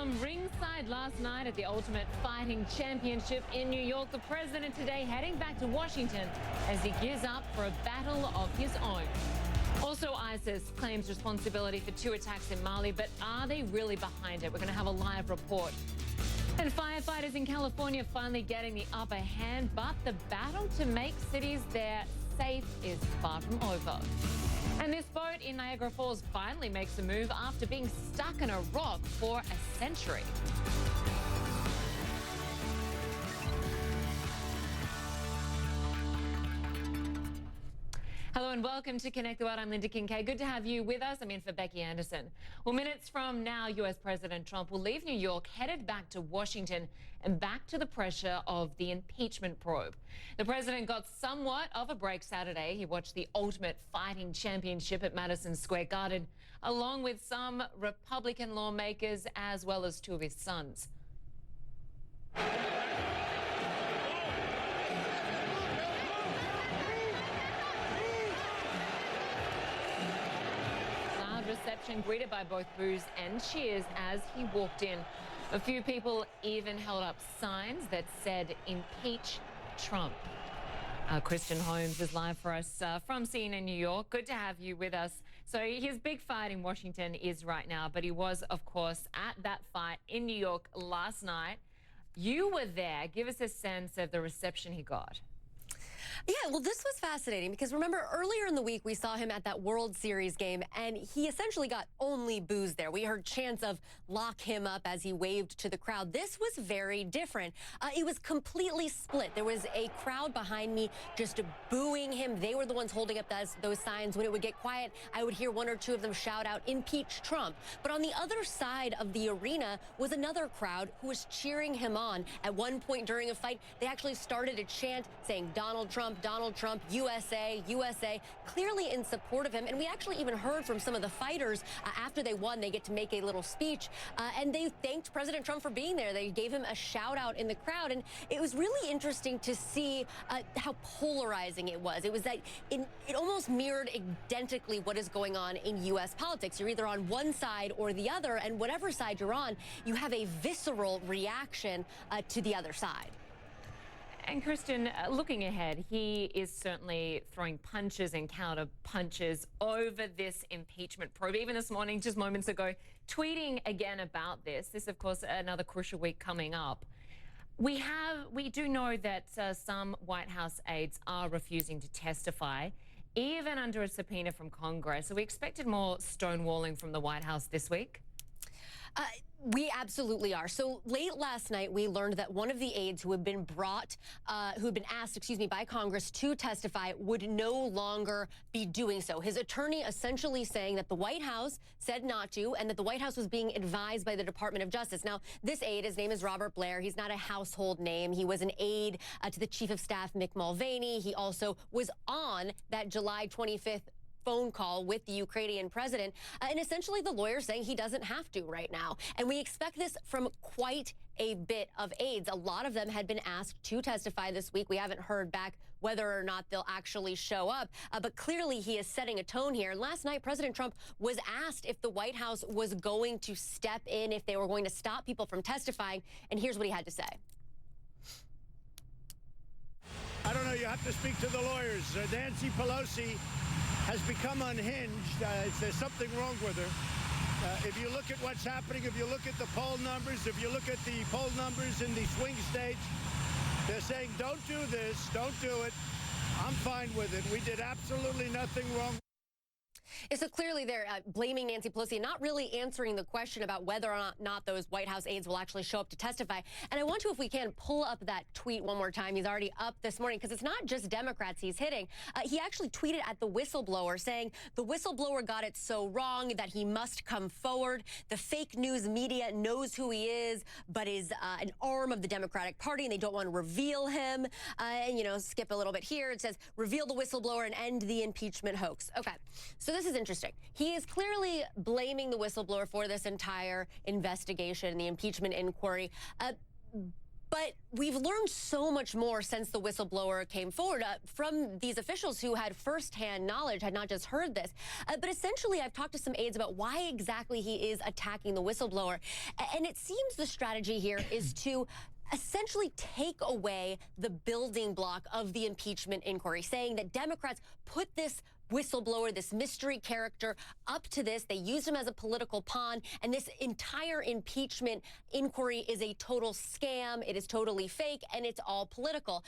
From ringside last night at the Ultimate Fighting Championship in New York, the president today heading back to Washington as he gears up for a battle of his own. Also, ISIS claims responsibility for 2 attacks in Mali, but are they really behind it? We're going to have a live report. And firefighters in California finally getting the upper hand, but the battle to make cities there safe is far from over. And this boat in Niagara Falls finally makes a move after being stuck in a rock for a century. Hello and welcome to Connect the World. I'm Linda Kincaid. Good to have you with us. I'm in for Becky Anderson. Well, minutes from now, US President Trump will leave New York, headed back to Washington and back to the pressure of the impeachment probe. The president got somewhat of a break Saturday. He watched the Ultimate Fighting Championship at Madison Square Garden, along with some Republican lawmakers as well as 2 of his sons. Reception greeted by both boos and cheers as he walked in. A few people even held up signs that said, "Impeach Trump." Christian Holmes is live for us from CNN New York. Good to have you with us. So his big fight in Washington is right now, but he was, of course, at that fight in New York last night. You were there. Give us a sense of the reception he got. Yeah, well, this was fascinating because remember earlier in the week we saw him at that World Series game and he essentially got only boos there. We heard chants of "lock him up" as he waved to the crowd. This was very different. It was completely split. There was a crowd behind me just booing him. They were the ones holding up those signs. When it would get quiet, I would hear 1 or 2 of them shout out, "Impeach Trump." But on the other side of the arena was another crowd who was cheering him on. At one point during a fight, they actually started a chant saying "Donald Trump, USA, USA," clearly in support of him. And we actually even heard from some of the fighters after they won. They get to make a little speech and they thanked President Trump for being there. They gave him a shout out in the crowd. And it was really interesting to see how polarizing it was. It was that it almost mirrored identically what is going on in U.S. politics. You're either on one side or the other, and whatever side you're on, you have a visceral reaction to the other side. And Christian, looking ahead, he is certainly throwing punches and counter punches over this impeachment probe. Even this morning, just moments ago, tweeting again about this. This, of course, another crucial week coming up. We do know that some White House aides are refusing to testify, even under a subpoena from Congress. So we expected more stonewalling from the White House this week? We absolutely are. So late last night, we learned that one of the aides who had been asked, by Congress to testify would no longer be doing so. His attorney essentially saying that the White House said not to, and that the White House was being advised by the Department of Justice. Now, this aide, his name is Robert Blair. He's not a household name. He was an aide to the Chief of Staff, Mick Mulvaney. He also was on that July 25th phone call with the Ukrainian president, and essentially the lawyer saying he doesn't have to right now. And we expect this from quite a bit of aides. A lot of them had been asked to testify this week. We haven't heard back whether or not they'll actually show up, but clearly he is setting a tone here. And last night, President Trump was asked if the White House was going to step in, if they were going to stop people from testifying, and here's what he had to say. I don't know, you have to speak to the lawyers. Nancy Pelosi has become unhinged. There's something wrong with her. If you look at what's happening, if you look at the poll numbers, if you look at the poll numbers in the swing states, they're saying, don't do this, don't do it. I'm fine with it. We did absolutely nothing wrong. So clearly they're blaming Nancy Pelosi and not really answering the question about whether or not those White House aides will actually show up to testify. And I want to, if we can, pull up that tweet one more time. He's already up this morning because it's not just Democrats he's hitting. He actually tweeted at the whistleblower saying the whistleblower got it so wrong that he must come forward. The fake news media knows who he is, but is an arm of the Democratic Party, and they don't want to reveal him. And, skip a little bit here. It says, reveal the whistleblower and end the impeachment hoax. Okay, so this is interesting. He is clearly blaming the whistleblower for this entire investigation, the impeachment inquiry. But we've learned so much more since the whistleblower came forward from these officials who had firsthand knowledge, had not just heard this. But essentially, I've talked to some aides about why exactly he is attacking the whistleblower. And it seems the strategy here is to essentially take away the building block of the impeachment inquiry, saying that Democrats put this whistleblower, this mystery character, up to this. They used him as a political pawn, and this entire impeachment inquiry is a total scam. It is totally fake, and it's all political.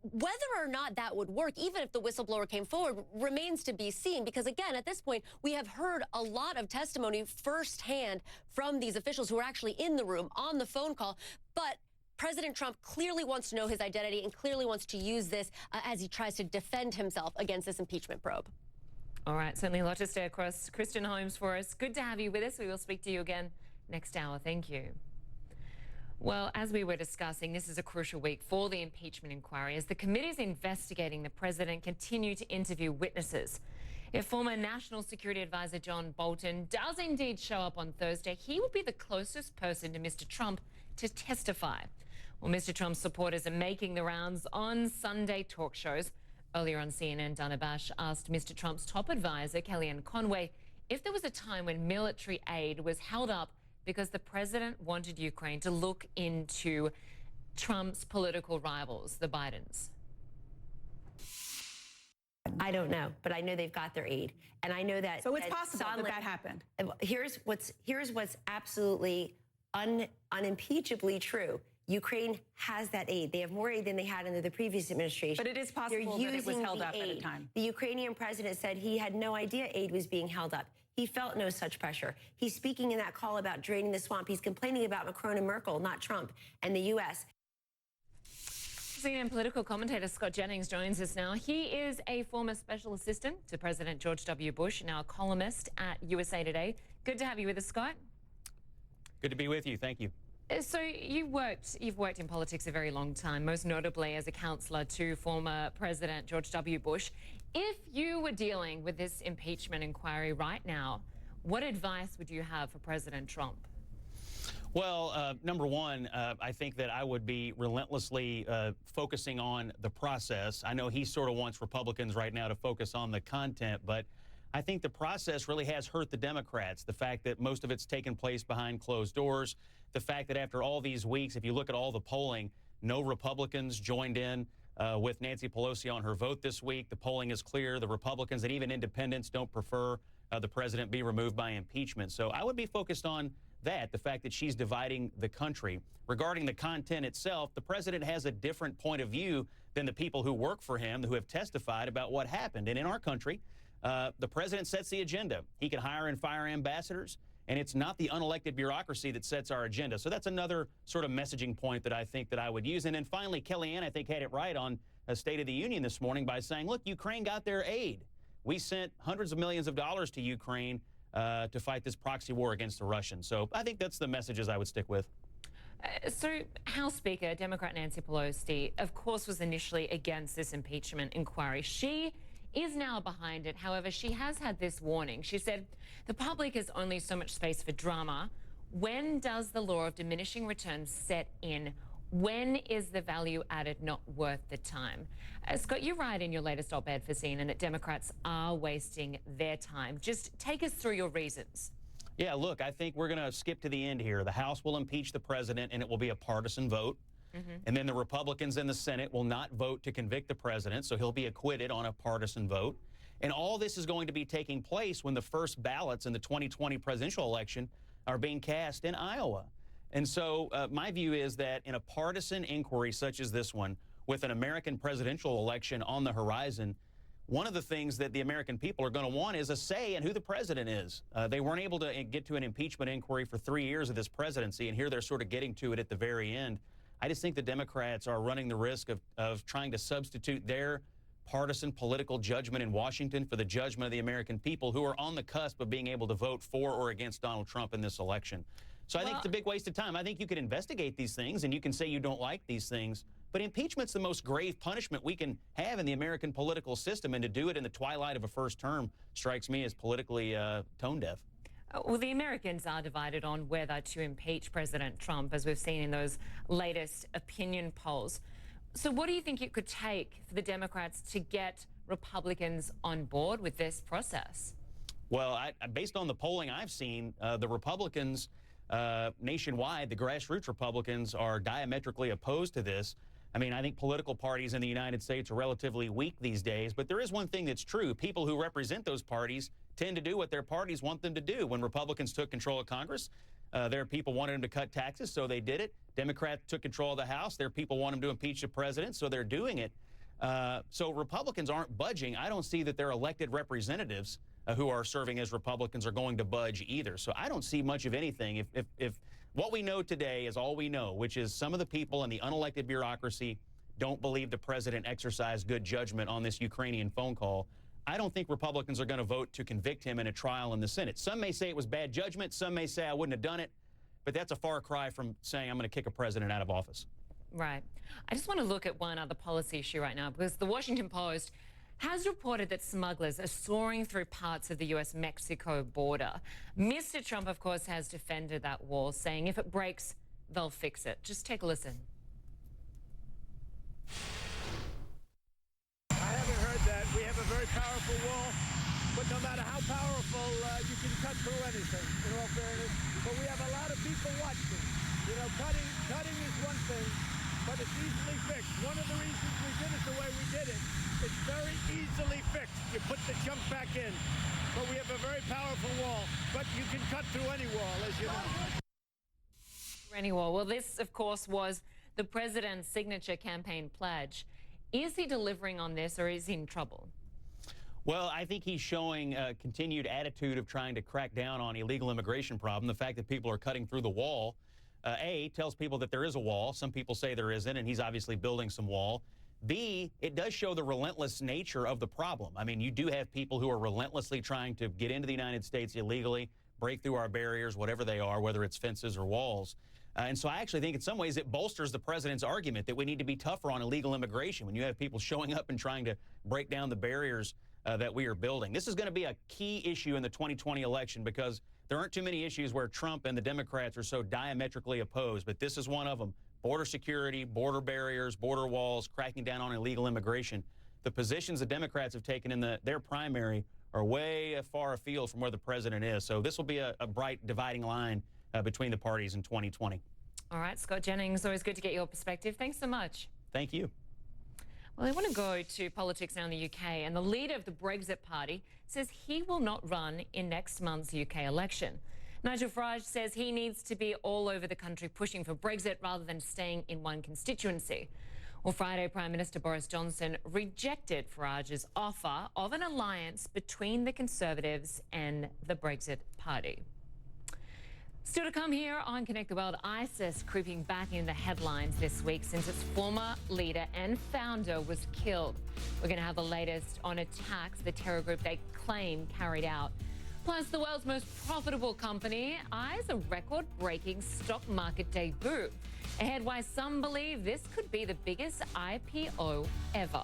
Whether or not that would work, even if the whistleblower came forward, remains to be seen, because again, at this point, we have heard a lot of testimony firsthand from these officials who are actually in the room on the phone call. But President Trump clearly wants to know his identity and clearly wants to use this as he tries to defend himself against this impeachment probe. All right, certainly a lot to stay across. Kristen Holmes for us. Good to have you with us. We will speak to you again next hour. Thank you. Well, as we were discussing, this is a crucial week for the impeachment inquiry as the committees investigating the president continue to interview witnesses. If former National Security Advisor John Bolton does indeed show up on Thursday, he will be the closest person to Mr. Trump to testify. Well, Mr. Trump's supporters are making the rounds on Sunday talk shows. Earlier on CNN, Dana Bash asked Mr. Trump's top advisor, Kellyanne Conway, if there was a time when military aid was held up because the president wanted Ukraine to look into Trump's political rivals, the Bidens. I don't know, but I know they've got their aid, and I know that. So it's possible that happened. Here's what's absolutely unimpeachably true. Ukraine has that aid. They have more aid than they had under the previous administration. But it is possible that it was held up at a time. The Ukrainian president said he had no idea aid was being held up. He felt no such pressure. He's speaking in that call about draining the swamp. He's complaining about Macron and Merkel, not Trump and the U.S. CNN political commentator Scott Jennings joins us now. He is a former special assistant to President George W. Bush, now a columnist at USA Today. Good to have you with us, Scott. Good to be with you. Thank you. So you've worked in politics a very long time, most notably as a counselor to former President George W. Bush. If you were dealing with this impeachment inquiry right now, what advice would you have for President Trump? Well, number one, I think that I would be relentlessly focusing on the process. I know he sort of wants Republicans right now to focus on the content, but I think the process really has hurt the Democrats. The fact that most of it's taken place behind closed doors, the fact that after all these weeks, if you look at all the polling, no Republicans joined in with Nancy Pelosi on her vote this week. The polling is clear. The Republicans and even independents don't prefer the president be removed by impeachment. So I would be focused on that, the fact that she's dividing the country. Regarding the content itself, the president has a different point of view than the people who work for him, who have testified about what happened. And in our country, the president sets the agenda. He can hire and fire ambassadors, and it's not the unelected bureaucracy that sets our agenda. So that's another sort of messaging point that I think that I would use. And then finally, Kellyanne, I think, had it right on a State of the Union this morning by saying, look, Ukraine got their aid. We sent hundreds of millions of dollars to Ukraine to fight this proxy war against the Russians. So I think that's the messages I would stick with. So House Speaker, Democrat Nancy Pelosi, of course, was initially against this impeachment inquiry. She is now behind it. However, she has had this warning. She said, the public has only so much space for drama. When does the law of diminishing returns set in? When is the value added not worth the time? Scott, you write in your latest op-ed for CNN that Democrats are wasting their time. Just take us through your reasons. Yeah, look, I think we're going to skip to the end here. The House will impeach the president, and it will be a partisan vote. And then the Republicans in the Senate will not vote to convict the president, so he'll be acquitted on a partisan vote. And all this is going to be taking place when the first ballots in the 2020 presidential election are being cast in Iowa. And so my view is that in a partisan inquiry such as this one, with an American presidential election on the horizon, one of the things that the American people are going to want is a say in who the president is. They weren't able to get to an impeachment inquiry for 3 years of this presidency, and here they're sort of getting to it at the very end. I just think the Democrats are running the risk of trying to substitute their partisan political judgment in Washington for the judgment of the American people who are on the cusp of being able to vote for or against Donald Trump in this election. So I think it's a big waste of time. I think you can investigate these things and you can say you don't like these things, but impeachment's the most grave punishment we can have in the American political system, and to do it in the twilight of a first term strikes me as politically tone deaf. Well, the Americans are divided on whether to impeach President Trump, as we've seen in those latest opinion polls. So what do you think it could take for the Democrats to get Republicans on board with this process? Well, based on the polling I've seen, the Republicans nationwide, the grassroots Republicans, are diametrically opposed to this. I mean, I think political parties in the United States are relatively weak these days, but there is one thing that's true. People who represent those parties tend to do what their parties want them to do. When Republicans took control of Congress, their people wanted them to cut taxes, so they did it. Democrats took control of the House. Their people want them to impeach the president, so they're doing it. So Republicans aren't budging. I don't see that their elected representatives who are serving as Republicans are going to budge either. So I don't see much of anything. If what we know today is all we know, which is some of the people in the unelected bureaucracy don't believe the president exercised good judgment on this Ukrainian phone call, I don't think Republicans are going to vote to convict him in a trial in the Senate. Some may say it was bad judgment. Some may say I wouldn't have done it. But that's a far cry from saying I'm going to kick a president out of office. Right. I just want to look at one other policy issue right now, because the Washington Post has reported that smugglers are soaring through parts of the US-Mexico border. Mr. Trump, of course, has defended that wall, saying if it breaks, they'll fix it. Just take a listen. I haven't heard that. We have a very powerful wall, but no matter how powerful, you can cut through anything, in all fairness. But we have a lot of people watching. You know, cutting is one thing, but it's easily fixed. One of the reasons we did it the way we did it, it's very easily fixed. You put the junk back in. But we have a very powerful wall, but you can cut through any wall, as you know. Any wall. Well, this, of course, was the president's signature campaign pledge. Is he delivering on this, or is he in trouble? Well, I think he's showing a continued attitude of trying to crack down on illegal immigration problem. The fact that people are cutting through the wall, A, tells people that there is a wall. Some people say there isn't, and he's obviously building some wall. B, it does show the relentless nature of the problem. I mean, you do have people who are relentlessly trying to get into the United States illegally, break through our barriers, whatever they are, whether it's fences or walls. And so I actually think in some ways it bolsters the president's argument that we need to be tougher on illegal immigration when you have people showing up and trying to break down the barriers that we are building. This is going to be a key issue in the 2020 election because there aren't too many issues where Trump and the Democrats are so diametrically opposed, but this is one of them. Border security, border barriers, border walls, cracking down on illegal immigration. The positions the Democrats have taken in their primary are way far afield from where the president is. So this will be a bright dividing line between the parties in 2020. All right, Scott Jennings, always good to get your perspective. Thanks so much. Thank you. Well, I want to go to politics now in the UK, and the leader of the Brexit party says he will not run in next month's UK election. Nigel Farage says he needs to be all over the country pushing for Brexit rather than staying in one constituency. Well, Friday, Prime Minister Boris Johnson rejected Farage's offer of an alliance between the Conservatives and the Brexit party. Still to come here on Connect the World, ISIS creeping back in the headlines this week since its former leader and founder was killed. We're going to have the latest on attacks the terror group they claim carried out. Plus, the world's most profitable company eyes a record-breaking stock market debut. Ahead, why some believe this could be the biggest IPO ever.